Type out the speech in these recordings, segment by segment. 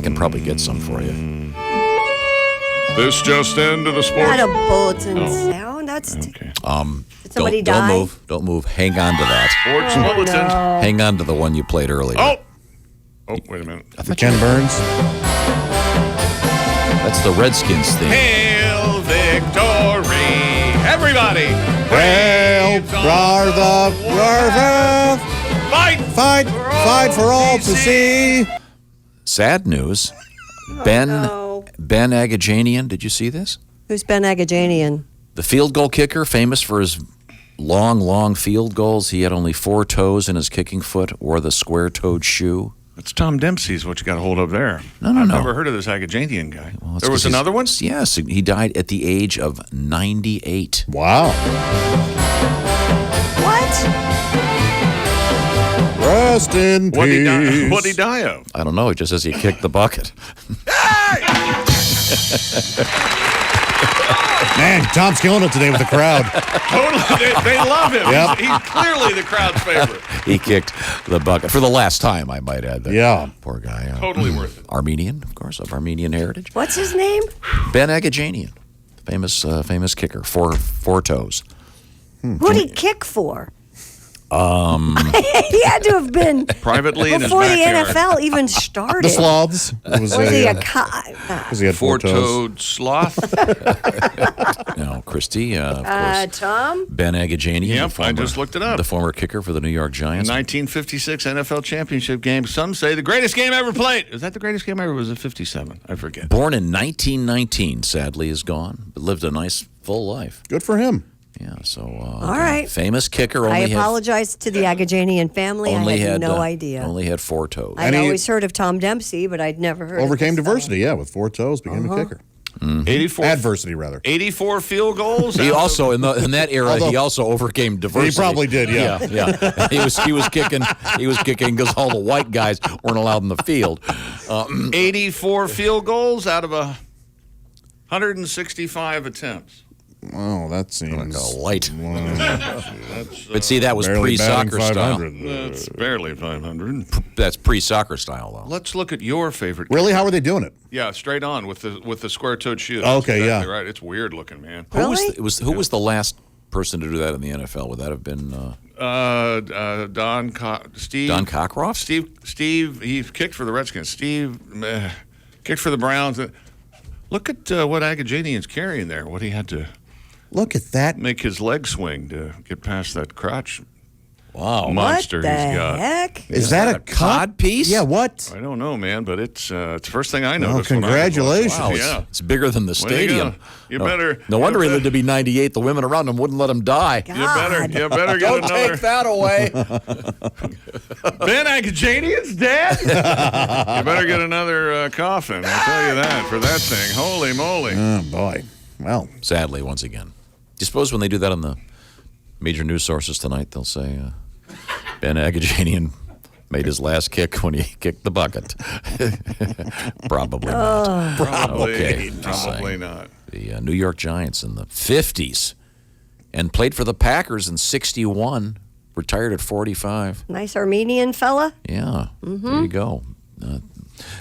can probably get some for you. This just into the sports. Not a bulletin sound. That's okay. Did somebody die? Don't move. Hang on to that. Sports bulletin. No. Hang on to the one you played earlier. Oh, wait a minute. Ken Burns. That's the Redskins theme. Hail victory, everybody! Hail, brother, Fight for all to see. Sad news. No. Ben Agajanian, did you see this? Who's Ben Agajanian? The field goal kicker, famous for his long field goals. He had only 4 toes in his kicking foot, wore the square-toed shoe. That's Tom Dempsey's what you got a hold of there. No. I've never heard of this Agajanian guy. Well, there was another one? Yes, he died at the age of 98. Wow. What? Rest in peace. What'd he die of? I don't know. It just says he kicked the bucket. Man, Tom's killing it today with the crowd. Totally. They love him. Yep. He's clearly the crowd's favorite. He kicked the bucket for the last time, I might add. Yeah. Poor guy. Totally worth it. Armenian, of course, of Armenian heritage. What's his name? Ben Agajanian, famous kicker, 4 toes. What'd he kick for? He had to have been Privately in his before the backyard. NFL even started. The Slavs. Was he a Because he had 4 toes. Four-toed sloth. No, Christy, of course. Tom? Ben Agajanian. Yep, I just looked it up. The former kicker for the New York Giants. 1956 NFL championship game. Some say the greatest game ever played. Is that the greatest game ever? Or was it 57? I forget. Born in 1919, sadly is gone, but lived a nice, full life. Good for him. Yeah, so. All right. Famous kicker. I Only apologize to the Agajanian family. I had no idea. Only had 4 toes. I'd always heard of Tom Dempsey, but I'd never heard Overcame of this diversity, with 4 toes, became a kicker. 84. Adversity, rather. 84 field goals. He also in that era he also overcame diversity. He probably did, yeah. Yeah. He was kicking because all the white guys weren't allowed in the field. 84 field goals out of 165 attempts. Oh, that seems light. That's, But see, that was barely batting pre-soccer style. 500. That's barely 500. That's pre-soccer style, though. Let's look at your favorite. Really? How are they doing it? Yeah, straight on with the square-toed shoe. Okay, Exactly yeah. right. It's weird looking, man. Who was the last person to do that in the NFL? Would that have been Steve. Don Cockcroft? Steve. He kicked for the Redskins. Steve kicked for the Browns. Look at what Agajanian's carrying there. What he had to Look at that. make his leg swing to get past that crotch Wow. monster What the he's got. heck? Is that a cod piece? Yeah, what? I don't know, man, but it's the first thing I noticed. congratulations. Wow, Yeah. it's bigger than the Way to stadium. go. You better. No wonder he lived to be 98. The women around him wouldn't let him die. You better get Don't another. take that away. Ben Agajanian's dead? You better get another coffin. I'll tell you that for that thing. Holy moly! Oh, boy. Well, Sadly, once again. Do you suppose when they do that on the major news sources tonight, they'll say Ben Agajanian made his last kick when he kicked the bucket? Probably not. Probably saying. not. The New York Giants in the 50s and played for the Packers in 61, retired at 45. Nice Armenian fella. Yeah, there you go.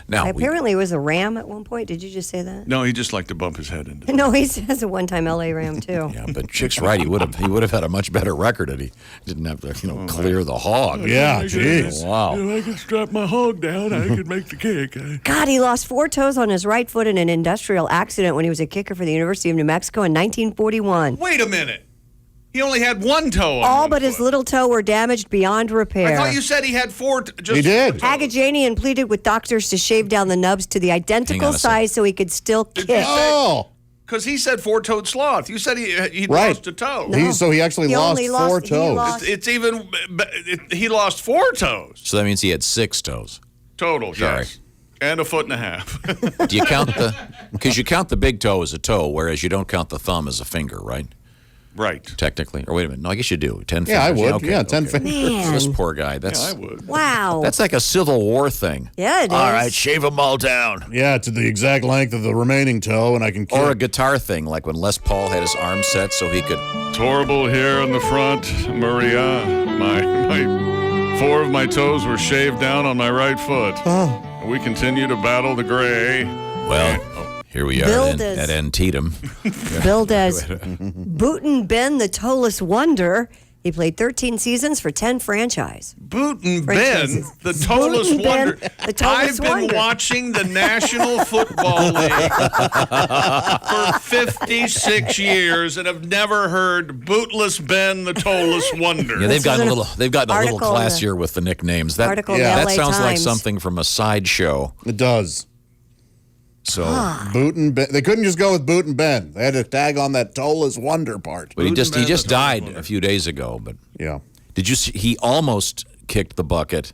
Now, Apparently it was a Ram at one point. Did you just say that? No, he just liked to bump his head into. No, he has a one-time LA Ram too. yeah, but Chick's right. He would have had a much better record if he didn't have to, clear the hog. yeah, jeez. Wow. I could strap my hog down. I could make the kick. God, he lost 4 toes on his right foot in an industrial accident when he was a kicker for the University of New Mexico in 1941. Wait a minute. He only had 1 toe. On All one but his foot. little toe were damaged beyond repair. I thought you said he had 4. Just He did. 4 toes. Agajanian pleaded with doctors to shave down the nubs to the Hang identical on a size so he could still Did kick. you say- Oh, Because he said 4-toed sloth. You said he Right. lost a toe. No. so he actually He lost only 4 lost- he toes. lost- It's even. He lost 4 toes So that means he had 6 toes. total. Sorry. Yes, and a foot and a half. Do you count because you count the big toe as a toe, whereas you don't count the thumb as a finger, right? Right. Technically. Or wait a minute. No, I guess you do. 10 Yeah, I fingers. would. Yeah, 10 fingers. Man. This poor guy. That's I would. Wow. that's like a Civil War thing. Yeah, it is. All right, shave them all down. Yeah, to the exact length of the remaining toe, and I can kick. Or a guitar thing, like when Les Paul had his arm set so he could. Horrible here in the front, Maria. My 4 of my toes were shaved down on my right foot. We continue to battle the gray. Well, here we are Billed at as- Antietam. Billed as Bootin' Ben, the Toeless Wonder. He played 13 seasons for 10 franchise. Bootin' Ben, Franchises. the Toeless Bootin' Ben, Wonder. the Toeless I've been Wonder. watching the National Football League for 56 years and have never heard Bootless Ben, the Toeless Wonder. Yeah, they've This gotten is a little. They've gotten a little article in the- classier with the nicknames. That article in the that LA sounds like Times. something from a sideshow. It does. So, Boot and Ben. They couldn't just go with Boot and Ben. They had to tag on that Toeless Wonder part. but he Bootin' just Ben, the died Toeless a few days ago. But Yeah. did you see? He almost kicked the bucket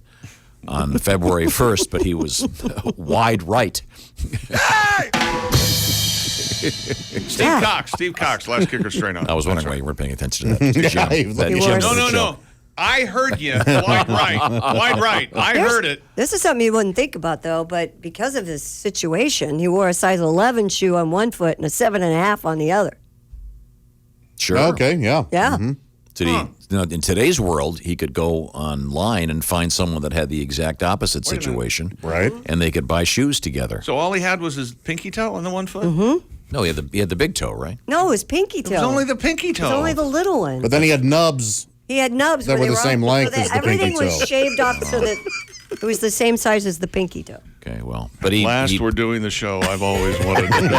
on February 1st, but he was wide right. Steve Cox, last kicker straight on. I was wondering why you weren't paying attention to that. Yeah, he That was- gem He of was. the No. show. I heard you. Wide right. I heard it. This is something you wouldn't think about, though, but because of his situation, he wore a size 11 shoe on one foot and a 7.5 on the other. Sure. Okay, yeah. Yeah. In today's world, he could go online and find someone that had the exact opposite situation, Right. and they could buy shoes together. So all he had was his pinky toe on the one foot? No, he had the big toe, right? No, it was pinky toe. It was only the pinky toe. It was only the little one. But then he had nubs. He had nubs That where were they the same all- length so that as the pinky everything was toe. shaved off so that it was the same size as the pinky toe. Okay, well, but he We're doing the show I've always wanted to do.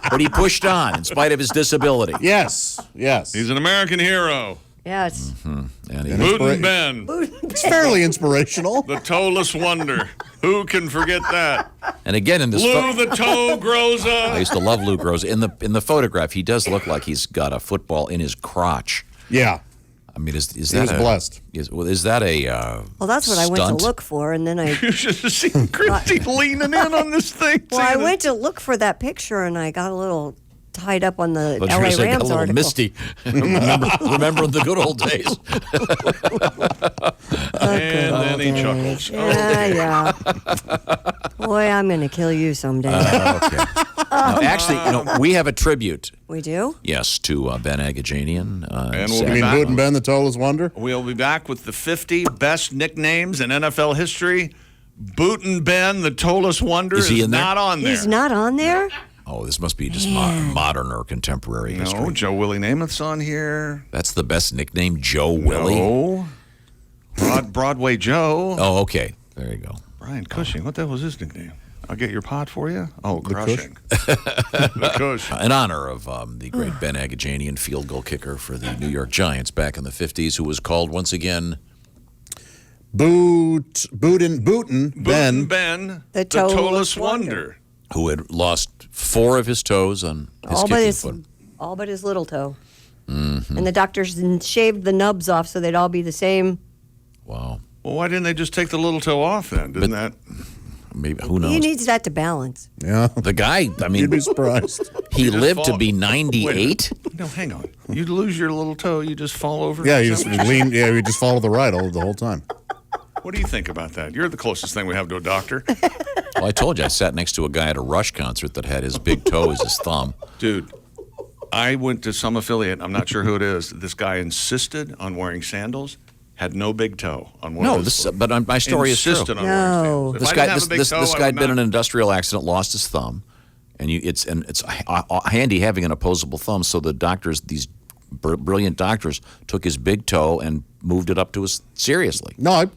but he pushed on in spite of his disability. Yes, yes. He's an American hero. Yeah, it's And he, Bootin' Ben, It's fairly inspirational. the Toeless Wonder. Who can forget that? and again in this, Lou the toe grows I up. used to love Lou Gross. In the photograph, he does look like he's got a football in his crotch. Yeah. I mean, is He that was blessed. Is that a well, that's what I went stunt? to look for, and then I You should have seen Christy leaning in on this thing. well, I went to look for that picture, and I got a little tied up on the But you're LA gonna say, got Rams a little article. misty. remember the good old days. And then he chuckles. Yeah. Boy, I'm going to kill you someday. Okay. Now, actually, we have a tribute. We do? Yes, to Ben Agajanian. And we'll You be mean back. Boot and Ben, the Toeless Wonder? We'll be back with the 50 best nicknames in NFL history. Bootin' Ben, the Toeless Wonder, Is he in there? not on there. He's not on there? Oh, this must be just modern or contemporary No, history. Joe Willie Namath's on here. That's the best nickname, Joe Willie. No. Broadway Joe. Oh, okay. There you go. Brian Cushing. What the hell was his nickname? I'll get your pot for you. Oh, Crushing. The Cush. In honor of the great Ben Agajanian, field goal kicker for the New York Giants back in the 50s, who was called once again Bootin' Bootin' Ben. Ben, The the Toeless Toeless Wonder. who had lost 4 of his toes on his All but kicking his, foot. all but his little toe. And the doctors shaved the nubs off so they'd all be the same. Wow. Well, why didn't they just take the little toe off then? Didn't that? Maybe, who He knows? needs that to balance. Yeah. The guy, I mean, You'd be surprised. he just lived to fall- be Wait 98. No, hang on. You lose your little toe, you just fall over. Yeah, Is you that just what lean. Yeah, you just follow the right the whole time. What do you think about that? You're the closest thing we have to a doctor. Well, I told you, I sat next to a guy at a Rush concert that had his big toe as his thumb. Dude, I went to some affiliate, I'm not sure who it is. This guy insisted on wearing sandals, had no big toe on one No, of his but my story is true. insisted on wearing No. sandals. If This I guy, didn't have a big toe, this I guy would had been in not. an industrial accident, lost his thumb, and it's handy having an opposable thumb. So the doctors, these brilliant doctors, took his big toe and moved it up to his seriously. No, I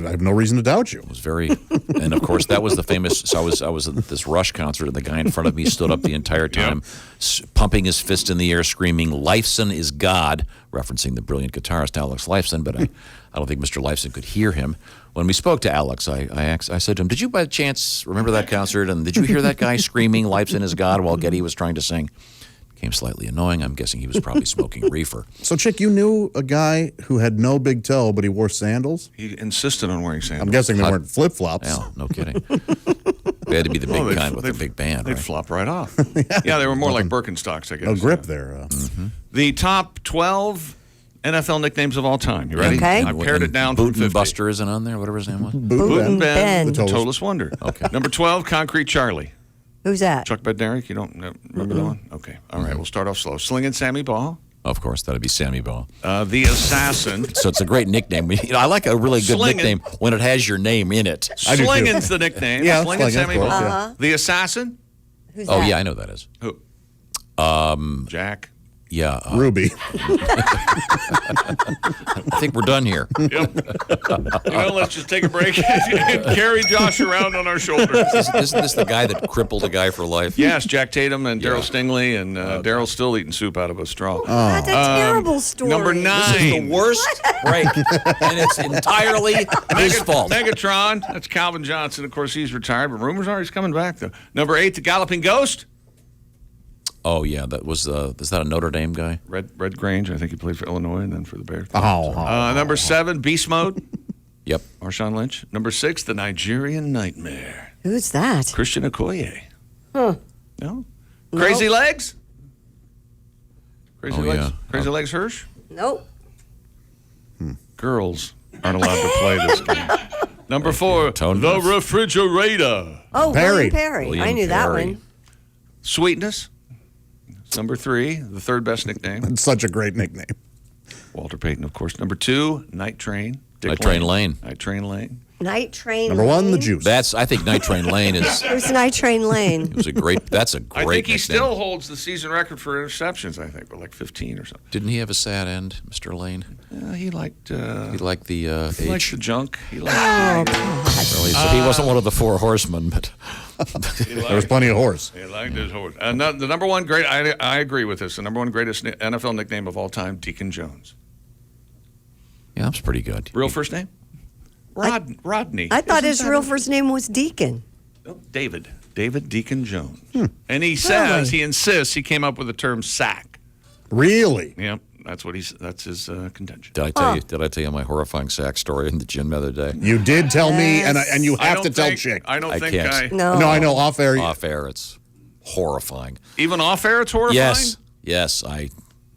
have no reason to doubt you. It was very, and of course that was the famous. So I was at this Rush concert, and the guy in front of me stood up the entire time, pumping his fist in the air, screaming, "Lifeson is God," referencing the brilliant guitarist Alex Lifeson. But I don't think Mr. Lifeson could hear him. When we spoke to Alex, I said to him, "Did you by chance remember that concert? And did you hear that guy screaming, 'Lifeson is God,' while Getty was trying to sing?" Became slightly annoying. I'm guessing he was probably smoking reefer. So, Chick, you knew a guy who had no big toe, but he wore sandals? He insisted on wearing sandals. I'm guessing they weren't flip flops. Yeah, no kidding. They had to be the big Oh, kind with the big band, They'd right? flop right off. Yeah, they were more like Birkenstocks, I guess. No grip there. The top 12 NFL nicknames of all time. You ready? Okay. I pared it down from Boot 50. and Buster isn't on there, whatever his name was. Bootin' Ben, Ben. the The Toeless- Toeless Wonder. Okay. Number 12, Concrete Charlie. Who's that? Chuck Bednarik, you don't remember that one? Okay. All right, we'll start off slow. Slingin' Sammy Ball. Of course, that'd be Sammy Baugh. The Assassin. So it's a great nickname. I like a really good Slingin'. nickname when it has your name in it. I do too. Slingin's the nickname. Yeah, Slingin' Slingin', Sammy of course, Baugh. yeah. The Assassin. Who's Oh, that? yeah, I know that is. Who? Jack. Yeah, Ruby. I think we're done here. Well, let's just take a break and carry Josh around on our shoulders. Isn't this the guy that crippled a guy for life? Yes, Jack Tatum and Daryl Stingley, and Daryl's still eating soup out of a straw. That's a terrible story. Number This is 9. the worst break, and it's entirely his fault. Megatron. That's Calvin Johnson. Of course, he's retired, but rumors are he's coming back, though. Number 8, the Galloping Ghost. Oh, yeah, that was is that a Notre Dame guy? Red Grange. I think he played for Illinois and then for the Bears. Oh. Number 7, Beast Mode. Yep. Marshawn Lynch. Number 6, the Nigerian Nightmare. Who's that? Christian Okoye. Huh. No? Crazy Legs? Crazy Oh, Legs? yeah. Crazy Legs Hirsch? Nope. Girls aren't allowed to play this game. Number 4, Tone the deaf. Refrigerator. Oh, Perry. William Perry. William I knew that Perry. one. Sweetness. Number 3, the third best nickname. It's such a great nickname. Walter Payton, of course. Number 2, Night Train. Dick Night Train Lane. Night Train Lane. Night Train Number 1, the Lane? juice. I think Night Train Lane is. Who's Night Train Lane? It was a great. That's a great. I think he nickname. still holds the season record for interceptions, I think, with like 15 or something. Didn't he have a sad end, Mr. Lane? He liked He liked the he liked age. the junk. He liked So he wasn't one of the 4 horsemen, but There was plenty of horse. he liked his horse. The number 1 great, I agree with this, the number 1 greatest NFL nickname of all time, Deacon Jones. yeah, that's pretty good. Real first name? Rodney. I thought Isn't his that real it? first name was Deacon. No, David Deacon Jones. And he says, he insists he came up with the term sack. Really? Yep, that's his contention. Did I tell you? Did I tell you my horrifying sack story in the gym the other day? You did tell me, and you I have don't to tell think- Chick. I don't I think can't. No. No, I know. Off air. Off air, it's horrifying. Even off air, it's horrifying? Yes.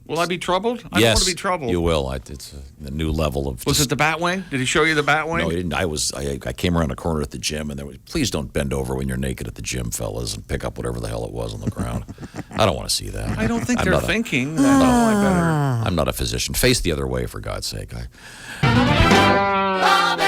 Will I be troubled? I don't Yes, want to be troubled. you will. It's a new level of. Was it the Batwing? Did he show you the Batwing? No, he didn't. I came around a corner at the gym, and there was. Please don't bend over when you're naked at the gym, fellas, and pick up whatever the hell it was on the ground. I don't want to see that. I don't think I'm they're not a- thinking. I better. I'm not a physician. Face the other way, for God's sake. Bob